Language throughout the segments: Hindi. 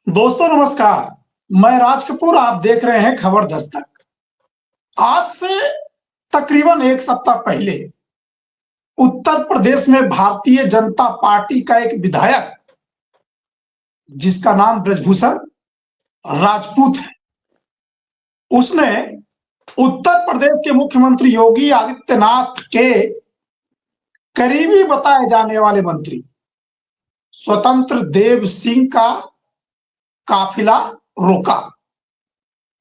दोस्तों नमस्कार। मैं राज कपूर, आप देख रहे हैं खबर दस्तक। आज से तकरीबन एक सप्ताह पहले उत्तर प्रदेश में भारतीय जनता पार्टी का एक विधायक, जिसका नाम ब्रजभूषण राजपूत है, उसने उत्तर प्रदेश के मुख्यमंत्री योगी आदित्यनाथ के करीबी बताए जाने वाले मंत्री स्वतंत्र देव सिंह का काफिला रोका,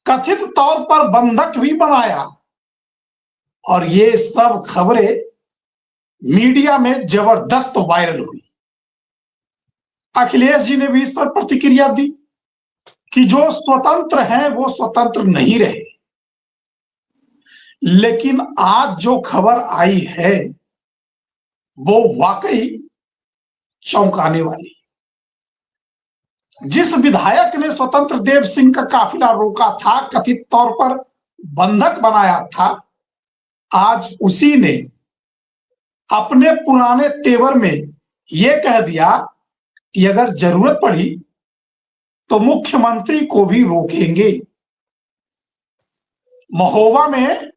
कथित तौर पर बंधक भी बनाया और ये सब खबरें मीडिया में जबरदस्त वायरल हुई। अखिलेश जी ने भी इस पर प्रतिक्रिया दी कि जो स्वतंत्र हैं वो स्वतंत्र नहीं रहे। लेकिन आज जो खबर आई है वो वाकई चौंकाने वाली। जिस विधायक ने स्वतंत्र देव सिंह का काफिला रोका था, कथित तौर पर बंधक बनाया था, आज उसी ने अपने पुराने तेवर में यह कह दिया कि अगर जरूरत पड़ी तो मुख्यमंत्री को भी रोकेंगे। महोबा में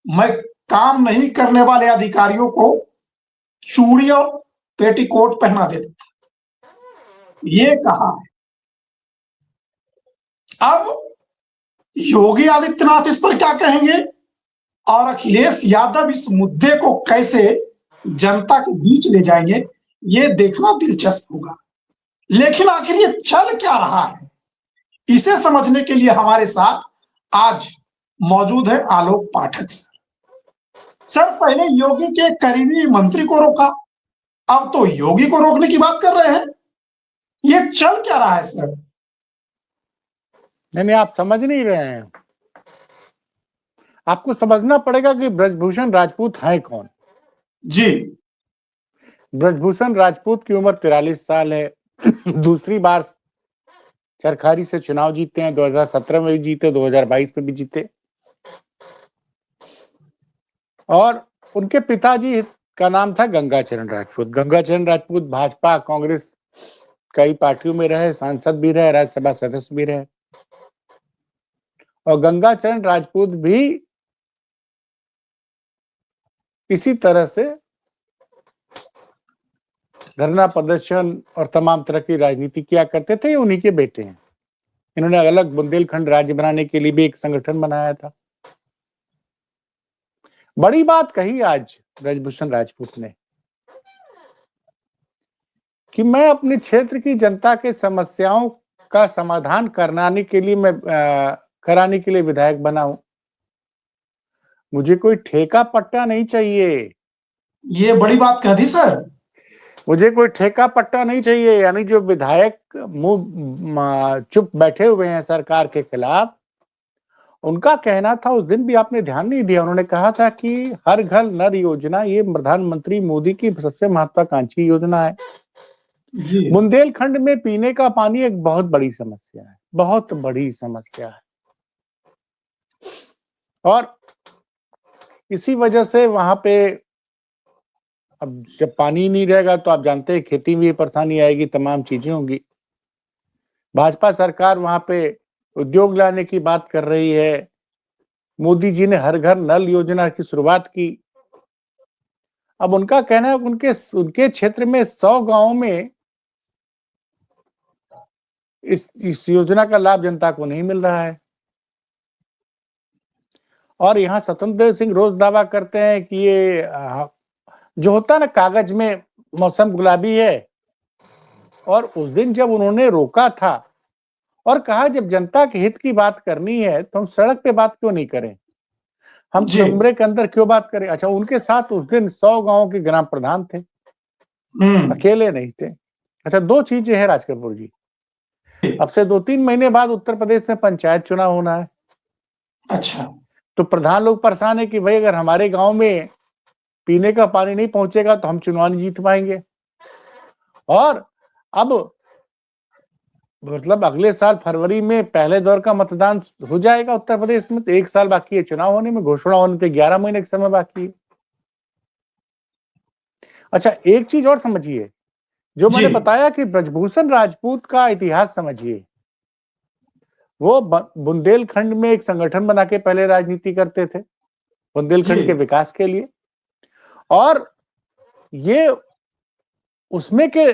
मैं काम नहीं करने वाले अधिकारियों को चूड़ी और पेटीकोट पहना देता था, ये कहा है। अब योगी आदित्यनाथ इस पर क्या कहेंगे और अखिलेश यादव इस मुद्दे को कैसे जनता के बीच ले जाएंगे, ये देखना दिलचस्प होगा। लेकिन आखिर ये चल क्या रहा है, इसे समझने के लिए हमारे साथ आज मौजूद है आलोक पाठक सर। सर, पहले योगी के करीबी मंत्री को रोका, अब तो योगी को रोकने की बात कर रहे हैं। ये चल क्या रहा है सर? नहीं, आप समझ नहीं रहे हैं। आपको समझना पड़ेगा कि ब्रजभूषण राजपूत है कौन। जी, ब्रजभूषण राजपूत की उम्र 43 साल है। दूसरी बार चरखारी से चुनाव जीते हैं। 2017 में भी जीते, 2022 में भी जीते। और उनके पिताजी का नाम था गंगाचरण राजपूत। गंगाचरण राजपूत भाजपा, कांग्रेस कई पार्टियों में रहे, सांसद भी रहे, राज्यसभा सदस्य भी रहे। और गंगाचरण राजपूत भी इसी तरह से धरना प्रदर्शन और तमाम तरह की राजनीति किया करते थे। उन्हीं के बेटे हैं। इन्होंने अलग बुंदेलखंड राज्य बनाने के लिए भी एक संगठन बनाया था। बड़ी बात कही आज ब्रजभूषण राजपूत ने कि मैं अपने क्षेत्र की जनता के समस्याओं का समाधान कराने के लिए विधायक बना हूं। मुझे कोई ठेका पट्टा नहीं चाहिए। ये बड़ी बात कह दी सर। मुझे कोई ठेका पट्टा नहीं चाहिए। यानी जो विधायक मुंह चुप बैठे हुए हैं सरकार के खिलाफ, उनका कहना था, उस दिन भी आपने ध्यान नहीं दिया, उन्होंने कहा था कि हर घर नल योजना ये प्रधानमंत्री मोदी की सबसे महत्वाकांक्षी योजना है। बुंदेलखंड में पीने का पानी एक बहुत बड़ी समस्या है, बहुत बड़ी समस्या है। और इसी वजह से वहां पे अब जब पानी नहीं रहेगा तो आप जानते हैं खेती में परेशानी आएगी, तमाम चीजें होंगी। भाजपा सरकार वहां पे उद्योग लाने की बात कर रही है। मोदी जी ने हर घर नल योजना की शुरुआत की। अब उनका कहना है उनके क्षेत्र में 100 गांवों में इस योजना का लाभ जनता को नहीं मिल रहा है। और यहाँ स्वतंत्र देव सिंह रोज दावा करते हैं कि ये जो होता है ना, कागज में मौसम गुलाबी है। और उस दिन जब उन्होंने रोका था और कहा जब जनता के हित की बात करनी है तो हम सड़क पे बात क्यों नहीं करें, हम कमरे के अंदर क्यों बात करें। अच्छा, उनके साथ उस दिन 100 गांव के ग्राम प्रधान थे, अकेले नहीं थे। अच्छा, दो चीजें हैं राज कपूर जी। अब से 2-3 महीने बाद उत्तर प्रदेश में पंचायत चुनाव होना है। अच्छा, तो प्रधान लोग परेशान है कि भाई अगर हमारे गांव में पीने का पानी नहीं पहुंचेगा तो हम चुनाव नहीं जीत पाएंगे। और अब मतलब अगले साल फरवरी में पहले दौर का मतदान हो जाएगा उत्तर प्रदेश में, तो 1 साल बाकी है चुनाव होने में, घोषणा होने के 11 महीने का समय बाकी है। अच्छा, एक चीज और समझिए, जो जी। मैंने बताया कि ब्रजभूषण राजपूत का इतिहास समझिए। वो बुंदेलखंड में एक संगठन बना के पहले राजनीति करते थे, बुंदेलखंड के जी। विकास के लिए, और ये उसमें के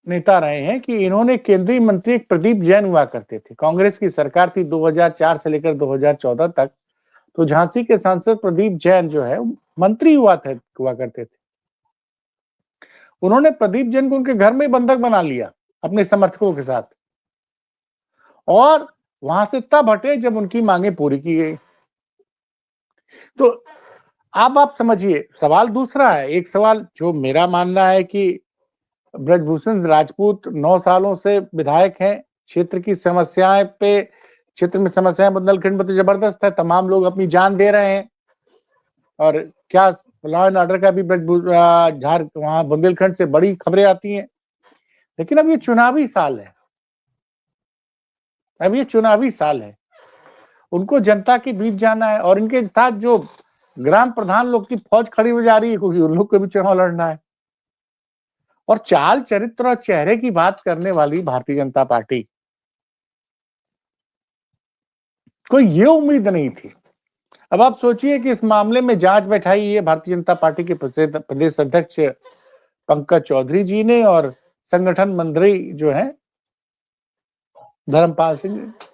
नेता रहे हैं कि इन्होंने केंद्रीय मंत्री एक प्रदीप जैन हुआ करते थे। कांग्रेस की सरकार थी 2004 से लेकर 2014 तक, तो झांसी के सांसद प्रदीप जैन जो है मंत्री हुआ करते थे। उन्होंने प्रदीप जैन को उनके घर में बंधक बना लिया अपने समर्थकों के साथ, और वहां से तब हटे जब उनकी मांगे पूरी की गई। तो अब आप समझिए, सवाल दूसरा है। एक सवाल जो मेरा मानना है कि ब्रजभूषण राजपूत 9 सालों से विधायक हैं, क्षेत्र की समस्याएं पे, क्षेत्र में समस्याएं बुंदेलखंड में तो जबरदस्त है, तमाम लोग अपनी जान दे रहे हैं, और क्या लॉ एंड ऑर्डर का भी वहां बुंदेलखंड से बड़ी खबरें आती हैं। लेकिन अब ये चुनावी साल है, उनको जनता के बीच जाना है, और इनके साथ जो ग्राम प्रधान लोग की फौज खड़ी हो जा रही है क्योंकि उन लोग को भी चुनाव लड़ना है। और चाल चरित्र और चेहरे की बात करने वाली भारतीय जनता पार्टी को ये उम्मीद नहीं थी। अब आप सोचिए कि इस मामले में जांच बैठाई है भारतीय जनता पार्टी के प्रदेश अध्यक्ष पंकज चौधरी जी ने और संगठन मंत्री जो है धर्मपाल सिंह जी,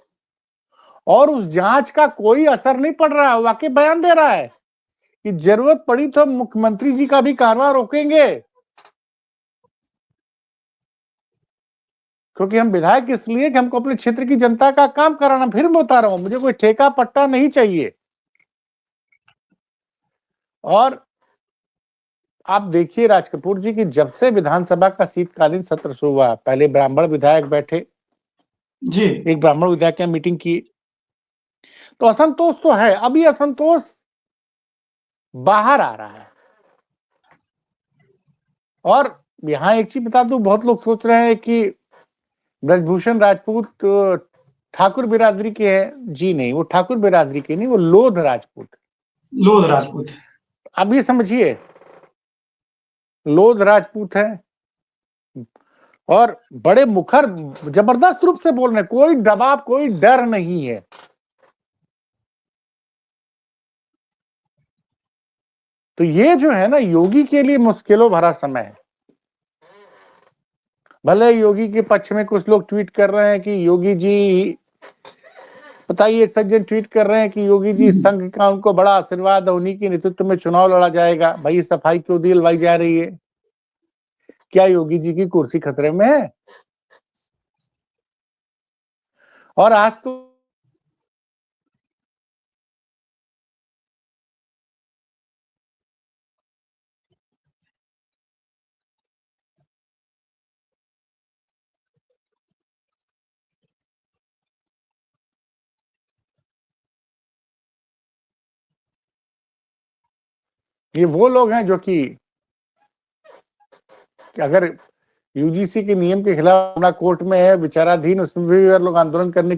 और उस जांच का कोई असर नहीं पड़ रहा है। वाकई बयान दे रहा है कि जरूरत पड़ी तो मुख्यमंत्री जी का भी कारवां रोकेंगे, क्योंकि हम विधायक इसलिए कि हमको अपने क्षेत्र की जनता का काम कराना। फिर मैं बता रहा हूं, मुझे कोई ठेका पट्टा नहीं चाहिए। और आप देखिए राज कपूर जी की जब से विधानसभा का शीतकालीन सत्र शुरू हुआ, पहले ब्राह्मण विधायक बैठे, जी। एक ब्राह्मण विधायक ने मीटिंग की, तो असंतोष तो है। अभी असंतोष बाहर आ रहा है। और यहां एक चीज बता दूं, बहुत लोग सोच रहे हैं कि ब्रजभूषण राजपूत ठाकुर बिरादरी के हैं। जी नहीं, वो ठाकुर बिरादरी के नहीं, वो लोध राजपूत। लोध राजपूत। अब ये समझिए, लोध राजपूत है और बड़े मुखर जबरदस्त रूप से बोल रहे हैं, कोई दबाव, कोई डर नहीं है। तो ये जो है ना, योगी के लिए मुश्किलों भरा समय है। भले योगी के पक्ष में कुछ लोग ट्वीट कर रहे हैं कि योगी जी, बताइए, एक सज्जन ट्वीट कर रहे हैं कि योगी जी संघ का उनको बड़ा आशीर्वाद है, उन्हीं के नेतृत्व में चुनाव लड़ा जाएगा। भाई सफाई क्यों दिलवाई जा रही है? क्या योगी जी की कुर्सी खतरे में है? और आज तो ये वो लोग हैं जो कि अगर यूजीसी के नियम के खिलाफ मामला कोर्ट में है, विचाराधीन, उसमें भी अगर लोग आंदोलन करने,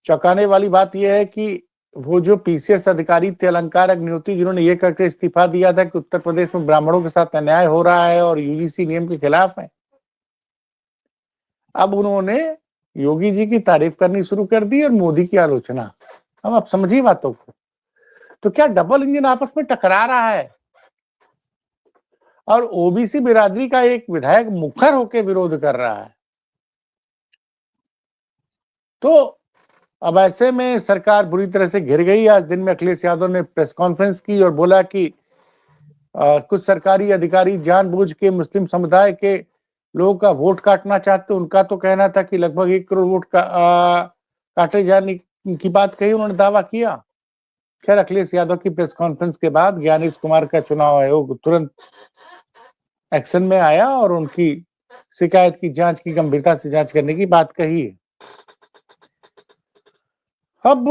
चौंकाने वाली बात यह है कि वो जो पीसीएस अधिकारी थे अलंकार अग्निहोत्री, जिन्होंने ये करके इस्तीफा दिया था कि उत्तर प्रदेश में ब्राह्मणों के साथ अन्याय हो रहा है और यूजीसी नियम के खिलाफ है, अब उन्होंने योगी जी की तारीफ करनी शुरू कर दी और मोदी की आलोचना। अब आप समझिए बातों को। तो क्या डबल इंजन आपस में टकरा रहा है? और ओबीसी बिरादरी का एक विधायक मुखर होकर विरोध कर रहा है। तो अब ऐसे में सरकार बुरी तरह से घिर गई। आज दिन में अखिलेश यादव ने प्रेस कॉन्फ्रेंस की और बोला कि कुछ सरकारी अधिकारी जानबूझ के मुस्लिम समुदाय के लोगों का वोट काटना चाहते। उनका तो कहना था कि लगभग 1 करोड़ वोट काटे जाने की बात कही, उन्होंने दावा किया। खैर, अखिलेश यादव की प्रेस कॉन्फ्रेंस के बाद ज्ञानेश कुमार का चुनाव आयोग तुरंत एक्शन में आया और उनकी शिकायत की जांच की, गंभीरता से जांच करने की बात कही है। अब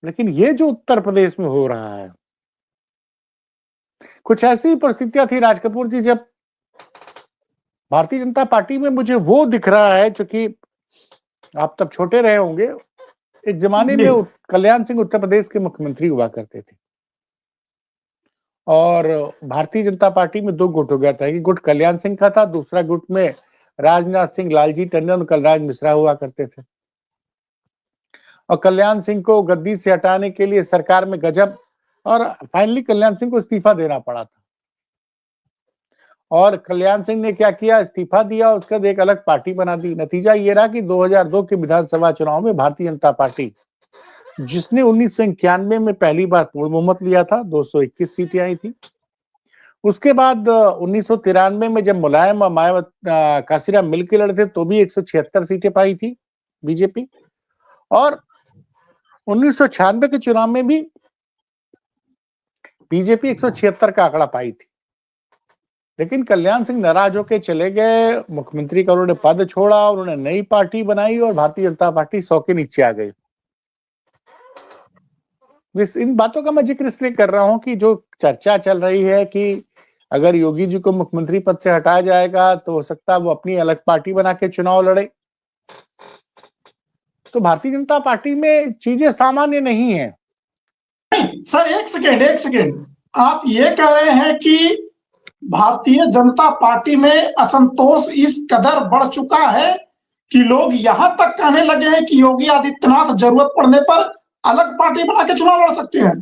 लेकिन ये जो उत्तर प्रदेश में हो रहा है, कुछ ऐसी परिस्थितियां थी राज कपूर जी, जब भारतीय जनता पार्टी में मुझे वो दिख रहा है, क्योंकि आप तब छोटे रहे होंगे, एक जमाने में कल्याण सिंह उत्तर प्रदेश के मुख्यमंत्री हुआ करते थे और भारतीय जनता पार्टी में दो गुट हो गया था। एक गुट कल्याण सिंह का था, दूसरा गुट में राजनाथ सिंह, लालजी टंडन और कलराज मिश्रा हुआ करते थे। और कल्याण सिंह को गद्दी से हटाने के लिए सरकार में गजब, और फाइनली कल्याण सिंह को इस्तीफा देना पड़ा था। और कल्याण सिंह ने क्या किया, इस्तीफा दिया, उसके बाद एक अलग पार्टी बना दी। नतीजा ये रहा कि 2002 के विधानसभा चुनाव में भारतीय जनता पार्टी, जिसने 1991 में पहली बार पूर्ण बहुमत लिया था, 221 सीटें आई थी। उसके बाद 1993 में जब मुलायम और मायावती काशीराम मिलकर लड़े थे तो भी 176 सीटें पाई थी बीजेपी। और 1996 के चुनाव में भी बीजेपी 176 का आंकड़ा पाई थी। लेकिन कल्याण सिंह नाराज होकर चले गए, मुख्यमंत्री का उन्होंने पद छोड़ा, उन्होंने नई पार्टी बनाई और भारतीय जनता पार्टी 100 के नीचे आ गई। इन बातों का मैं जिक्र इसलिए कर रहा हूं कि जो चर्चा चल रही है कि अगर योगी जी को मुख्यमंत्री पद से हटाया जाएगा तो हो सकता है वो अपनी अलग पार्टी बना के चुनाव लड़े। तो भारतीय जनता पार्टी में चीजें सामान्य नहीं है। नहीं सर, एक सेकेंड, आप ये कह रहे हैं कि भारतीय जनता पार्टी में असंतोष इस कदर बढ़ चुका है कि लोग यहां तक कहने लगे हैं कि योगी आदित्यनाथ जरूरत पड़ने पर अलग पार्टी बना के चुनाव लड़ सकते हैं।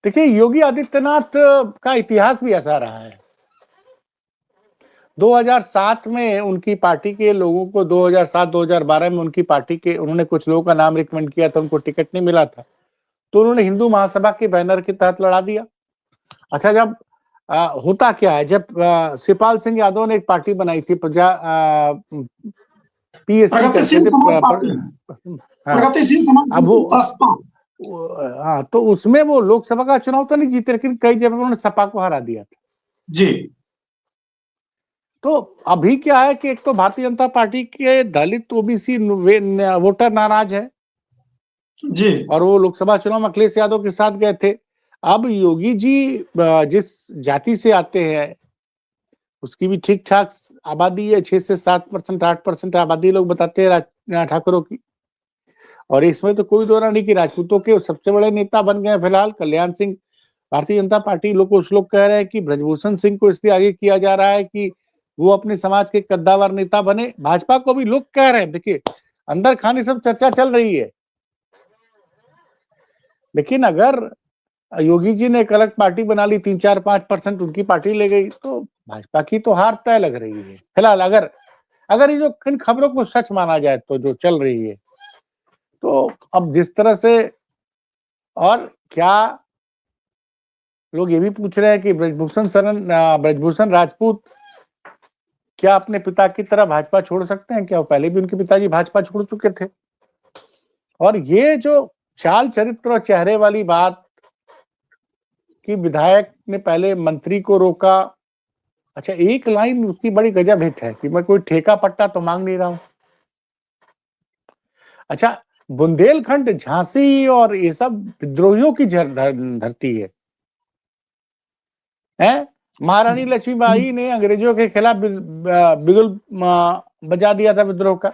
देखिए, योगी आदित्यनाथ का इतिहास भी ऐसा रहा है। 2007 में उनकी पार्टी के लोगों को 2007-2012 में उनकी पार्टी के उन्होंने कुछ लोगों का नाम रिकमेंड किया था, उनको टिकट नहीं मिला था तो उन्होंने हिंदू महासभा के बैनर के तहत लड़ा दिया। अच्छा, जब होता क्या है, जब शिवपाल सिंह यादव ने एक पार्टी बनाई थी हाँ, तो उसमें वो लोकसभा का चुनाव तो नहीं जीते, लेकिन कई जगह उन्होंने सपा को हरा दिया था जी। तो अभी क्या है कि एक तो भारतीय जनता पार्टी के दलित ओबीसी वोटर नाराज है जी, और वो लोकसभा चुनाव में अखिलेश यादव के साथ गए थे। अब योगी जी जिस जाति से आते हैं उसकी भी ठीक ठाक आबादी है, 6 से 7%, 8% आबादी लोग बताते हैं ठाकुरों की। और इसमें तो कोई दो नहीं कि राजपूतों के सबसे बड़े नेता बन गए फिलहाल कल्याण सिंह। भारतीय जनता पार्टी कुछ लोग कह रहे हैं कि ब्रजभूषण सिंह को इसलिए आगे किया जा रहा है कि वो अपने समाज के कद्दावर नेता बने। भाजपा को भी लोग कह रहे हैं, देखिए अंदर खाने सब चर्चा चल रही है, लेकिन अगर योगी जी ने एक अलग पार्टी बना ली, 3-4-5% उनकी पार्टी ले गई तो भाजपा की तो हार तय लग रही है फिलहाल। अगर ये जो इन खबरों को सच माना जाए तो जो चल रही है, तो अब जिस तरह से, और क्या लोग ये भी पूछ रहे हैं कि ब्रजभूषण राजपूत क्या अपने पिता की तरह भाजपा छोड़ सकते हैं? क्या वो पहले भी उनके पिताजी भाजपा छोड़ चुके थे? और ये जो चाल चरित्र और चेहरे वाली बात कि विधायक ने पहले मंत्री को रोका। अच्छा, एक लाइन उसकी बड़ी गजब हिट है कि मैं कोई ठेका पट्टा तो मांग नहीं रहा हूं। अच्छा, बुंदेलखंड, झांसी और ये सब विद्रोहियों की धरती है। महारानी लक्ष्मीबाई ने अंग्रेजों के खिलाफ बिगुल बजा दिया था विद्रोह का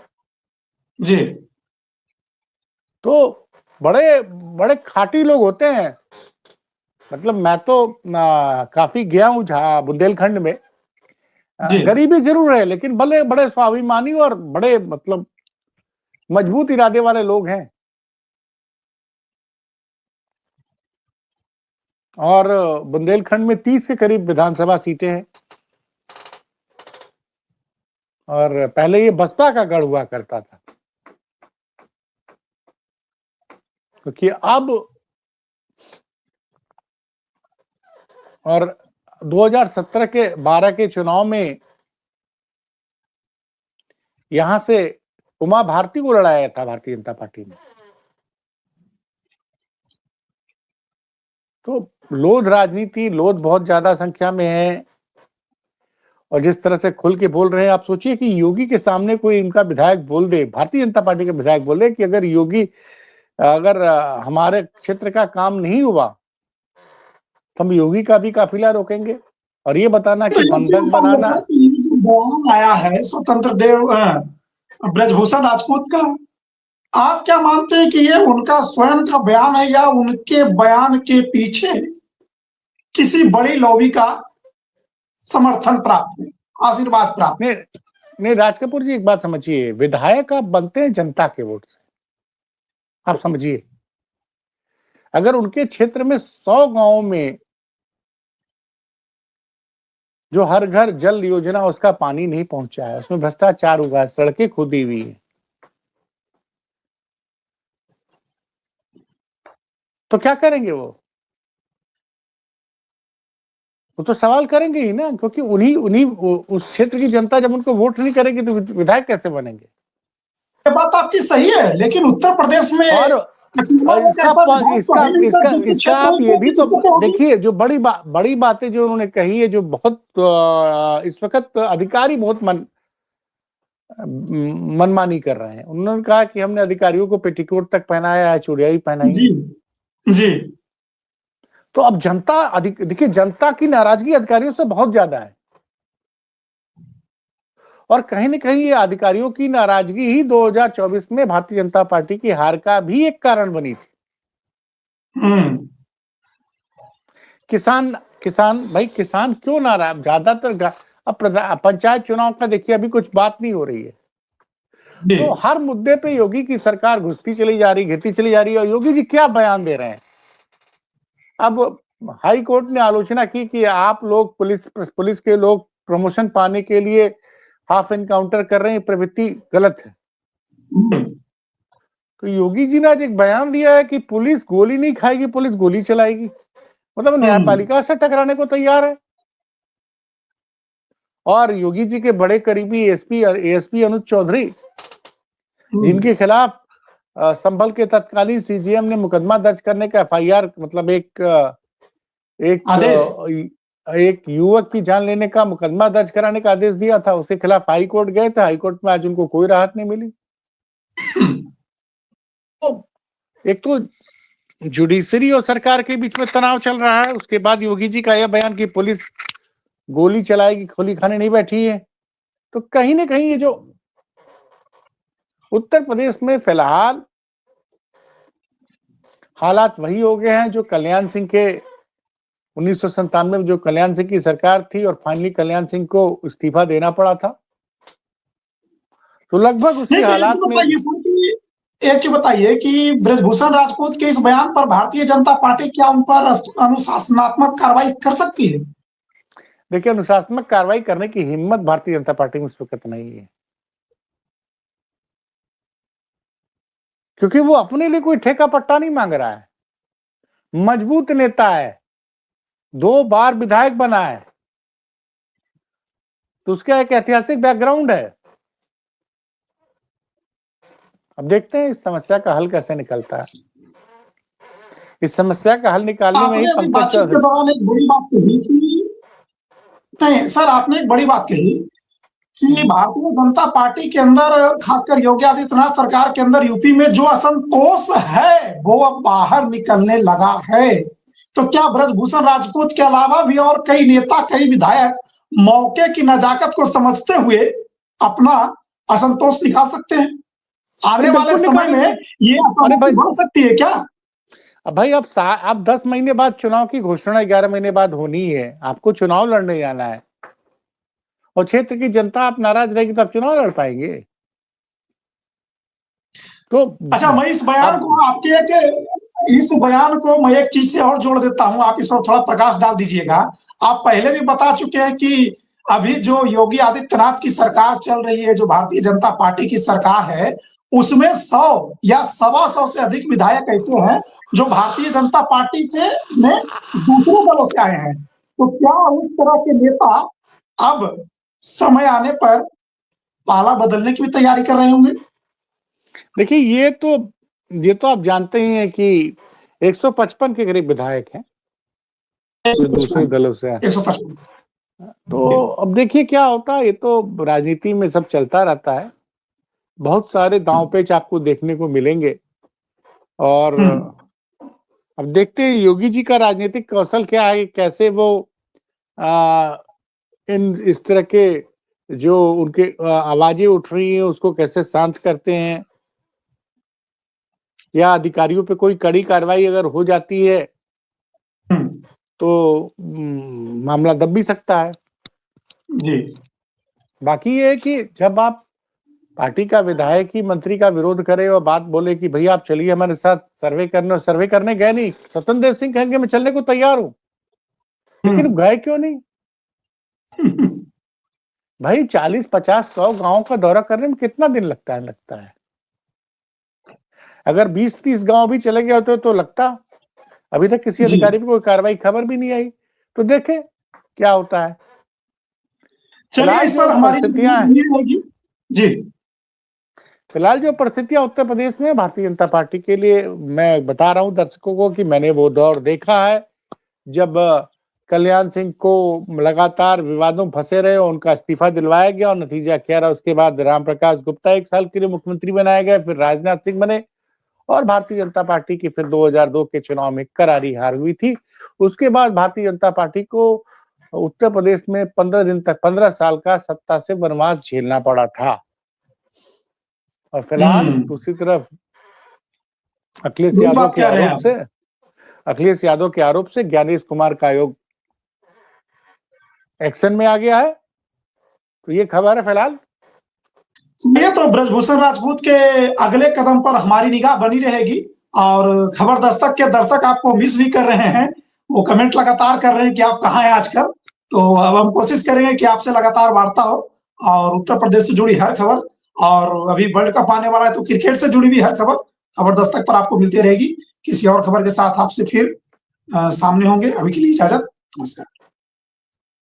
जी। तो बड़े बड़े खाटी लोग होते हैं। मतलब मैं तो काफी गया हूँ बुंदेलखंड में। गरीबी जरूर है लेकिन बड़े स्वाभिमानी और बड़े मतलब मजबूत इरादे वाले लोग हैं। और बुंदेलखंड में 30 के करीब विधानसभा सीटें हैं और पहले ये बसपा का गढ़ हुआ करता था, क्योंकि अब और 2017 के 12 के चुनाव में यहां से उमा भारती को लड़ाया था भारतीय जनता पार्टी ने। तो लोध राजनीति, लोध बहुत ज्यादा संख्या में है और जिस तरह से खुल के बोल रहे हैं, आप सोचिए कि योगी के सामने कोई इनका विधायक बोल दे, भारतीय जनता पार्टी का विधायक बोले कि अगर हमारे क्षेत्र का काम नहीं हुआ तो हम योगी का भी काफिला रोकेंगे। और ये बताना कि बंधक बनाना बयान आया है स्वतंत्र देव ब्रजभूषण राजपूत का, आप क्या मानते हैं कि ये उनका स्वयं का बयान है या उनके बयान के पीछे किसी बड़ी लॉबी का समर्थन प्राप्त है, आशीर्वाद प्राप्त है? नहीं नहीं, राज कपूर जी एक बात समझिए, विधायक आप बनते हैं जनता के वोट से, आप समझिए। अगर उनके क्षेत्र में 100 गांवों में जो हर घर जल योजना उसका पानी नहीं पहुंचा है, उसमें भ्रष्टाचार हुआ है, सड़कें खुदी हुई है, तो क्या करेंगे वो तो सवाल करेंगे ही ना, क्योंकि उन्हीं उन्हीं उस क्षेत्र की जनता जब उनको वोट नहीं करेगी तो विधायक कैसे बनेंगे? ये बात आपकी सही है, लेकिन उत्तर प्रदेश में और तकरीबन एक ऐसा विधायक तो इसका है नहीं सर, इसका जिसके इसका क्षेत्र आप में ये भी कोई तो दिक्कतें होगी। देखिए, जो बड़ी बातें जो उन्होंने कही है, जो बहुत इस वक्त अधिकारी बहुत मनमानी कर रहे हैं। उन्होंने कहा कि हमने अधिकारियों को पेटीकोट तक पहनाया है, चूड़िया ही पहनाई जी है। जी। तो अब जनता देखिए, जनता की नाराजगी अधिकारियों से बहुत ज्यादा है, और कहीं न कहीं ये अधिकारियों की नाराजगी ही 2024 में भारतीय जनता पार्टी की हार का भी एक कारण बनी थी। हम्म। किसान भाई, किसान क्यों नाराज? ज्यादातर अब पंचायत चुनाव का देखिए, अभी कुछ बात नहीं हो रही है, जी तो हर मुद्दे पे योगी की सरकार घिसती चली जा रही है। और योगी जी क्या बयान दे रहे हैं? अब हाई कोर्ट ने आलोचना की कि आप लोग पुलिस के लोग प्रमोशन पाने के लिए हाफ एनकाउंटर कर रहे हैं, प्रवृत्ति गलत है। तो योगी जी ने आज एक बयान दिया है कि पुलिस गोली नहीं खाएगी, पुलिस गोली चलाएगी। मतलब न्यायपालिका से टकराने को तैयार है। और योगी जी के बड़े करीबी एएसपी अनुज चौधरी, जिनके खिलाफ संभल के तत्कालीन सीजीएम ने मुकदमा दर्ज करने का एफआईआर, मतलब आदेश। एक युवक की जान लेने का मुकदमा दर्ज कराने का आदेश दिया था, उसके खिलाफ हाई कोर्ट गए थे। हाई कोर्ट में आज उनको कोई राहत नहीं मिली। तो एक तो जुडिशरी और सरकार के बीच में तनाव चल रहा है, उसके बाद योगी जी का यह बयान कि पुलिस गोली चलाएगी, गोली खाने नहीं बैठी है। तो कहीं ना कहीं ये जो उत्तर प्रदेश में फिलहाल हालात वही हो गए हैं जो कल्याण सिंह के 1997 में जो कल्याण सिंह की सरकार थी, और फाइनली कल्याण सिंह को इस्तीफा देना पड़ा था। तो लगभग उसी नहीं, तो हालात में एक चीज बताइए कि ब्रजभूषण राजपूत के इस बयान पर भारतीय जनता पार्टी क्या उन पर अनुशासनात्मक कार्रवाई कर सकती है? देखिए, अनुशासनात्मक कार्रवाई करने की हिम्मत भारतीय जनता पार्टी में इस वक्त नहीं है, क्योंकि वो अपने लिए कोई ठेका पट्टा नहीं मांग रहा है। मजबूत नेता है, 2 बार विधायक बना है, तो उसका एक ऐतिहासिक बैकग्राउंड है। अब देखते हैं इस समस्या का हल कैसे निकलता है। इस समस्या का हल निकालने में ही आपने अभी पंकज बातचीत के चौधरी दौरान एक बड़ी बात कही कि नहीं सर, आपने एक बड़ी बात कही कि भारतीय जनता पार्टी के अंदर, खासकर योगी आदित्यनाथ सरकार के अंदर यूपी में जो असंतोष है वो अब बाहर निकलने लगा है। तो क्या ब्रजभूषण राजपूत के अलावा भी और कई नेता, कई विधायक मौके की नजाकत को समझते हुए अपना असंतोष निकाल सकते हैं? आने वाले बिल्कुल समय में निकालेंगे। ये अरे असहमति भाई, बढ़ सकती है क्या? अब भाई आप 10 महीने बाद चुनाव की घोषणा 11 महीने बाद होनी है, आपको चुनाव लड़ने जाना है, और क्षेत्र की जनता आप नाराज रहेगी तो आप चुनाव लड़ पाएंगे? तो अच्छा, मैं इस बयान अब को इस बयान को मैं एक चीज से और जोड़ देता हूं, आप इस पर थोड़ा प्रकाश डाल दीजिएगा। आप पहले भी बता चुके हैं कि अभी जो योगी आदित्यनाथ की सरकार चल रही है, जो भारतीय जनता पार्टी की सरकार है, उसमें 100 या 125 से अधिक विधायक ऐसे हैं जो भारतीय जनता पार्टी से में दूसरे दलों से आए हैं। तो क्या उस तरह के नेता अब समय आने पर पाला बदलने की भी तैयारी कर रहे होंगे? देखिए, ये तो आप जानते ही हैं कि 155 के करीब विधायक हैं जो दूसरे दलों से आए। 155। तो अब देखिए क्या होता है, ये तो राजनीति में सब चलता रहता है, बहुत सारे दांव पेच आपको देखने को मिलेंगे। और अब देखते हैं योगी जी का राजनीतिक कौशल क्या है, कैसे वो आ, इस तरह के जो उनके आवाजें उठ रही हैं उसको कैसे शांत करते हैं। या अधिकारियों पे कोई कड़ी कार्रवाई अगर हो जाती है तो मामला दब भी सकता है। जी। बाकी ये है कि जब आप पार्टी का विधायक ही मंत्री का विरोध करे और बात बोले कि भैया आप चलिए हमारे साथ सर्वे करने गए नहीं, स्वतंत्र देव सिंह कहेंगे मैं चलने को तैयार हूं, लेकिन गए क्यों नहीं? भाई 40-50-100 गांव का दौरा करने में कितना दिन लगता है। अगर 20-30 गांव भी चले गए होते तो लगता। अभी तक किसी अधिकारी पे कोई कार्रवाई खबर भी नहीं आई, तो देखें क्या होता है। चलिए इस पर हमारी जी फिलहाल जो परिस्थितियां उत्तर प्रदेश में भारतीय जनता पार्टी के लिए, मैं बता रहा हूं दर्शकों को कि मैंने वो दौर देखा है जब कल्याण सिंह को लगातार विवादों में फंसे रहे, उनका इस्तीफा दिलवाया गया और नतीजा क्या रहा। उसके बाद रामप्रकाश गुप्ता 1 साल के लिए मुख्यमंत्री बनाए गए, फिर राजनाथ सिंह बने और भारतीय जनता पार्टी की फिर 2002 के चुनाव में करारी हार हुई थी। उसके बाद भारतीय जनता पार्टी को उत्तर प्रदेश में 15 साल का सत्ता से वनवास झेलना पड़ा था। और फिलहाल दूसरी तरफ अखिलेश यादव के आरोप से ज्ञानेश कुमार का आयोग एक्शन में आ गया है। तो ये खबर है फिलहाल। ये तो ब्रजभूषण राजपूत के अगले कदम पर हमारी निगाह बनी रहेगी और खबर दस्तक के दर्शक आपको मिस भी कर रहे हैं, वो कमेंट लगातार कर रहे हैं कि आप कहाँ हैं आजकल। तो अब हम कोशिश करेंगे कि आपसे लगातार वार्ता हो और उत्तर प्रदेश से जुड़ी हर खबर, और अभी वर्ल्ड कप आने वाला है तो क्रिकेट से जुड़ी भी हर खबर खबर दस्तक पर आपको मिलती रहेगी। किसी और खबर के साथ आपसे फिर सामने होंगे। अभी के लिए इजाजत, नमस्कार।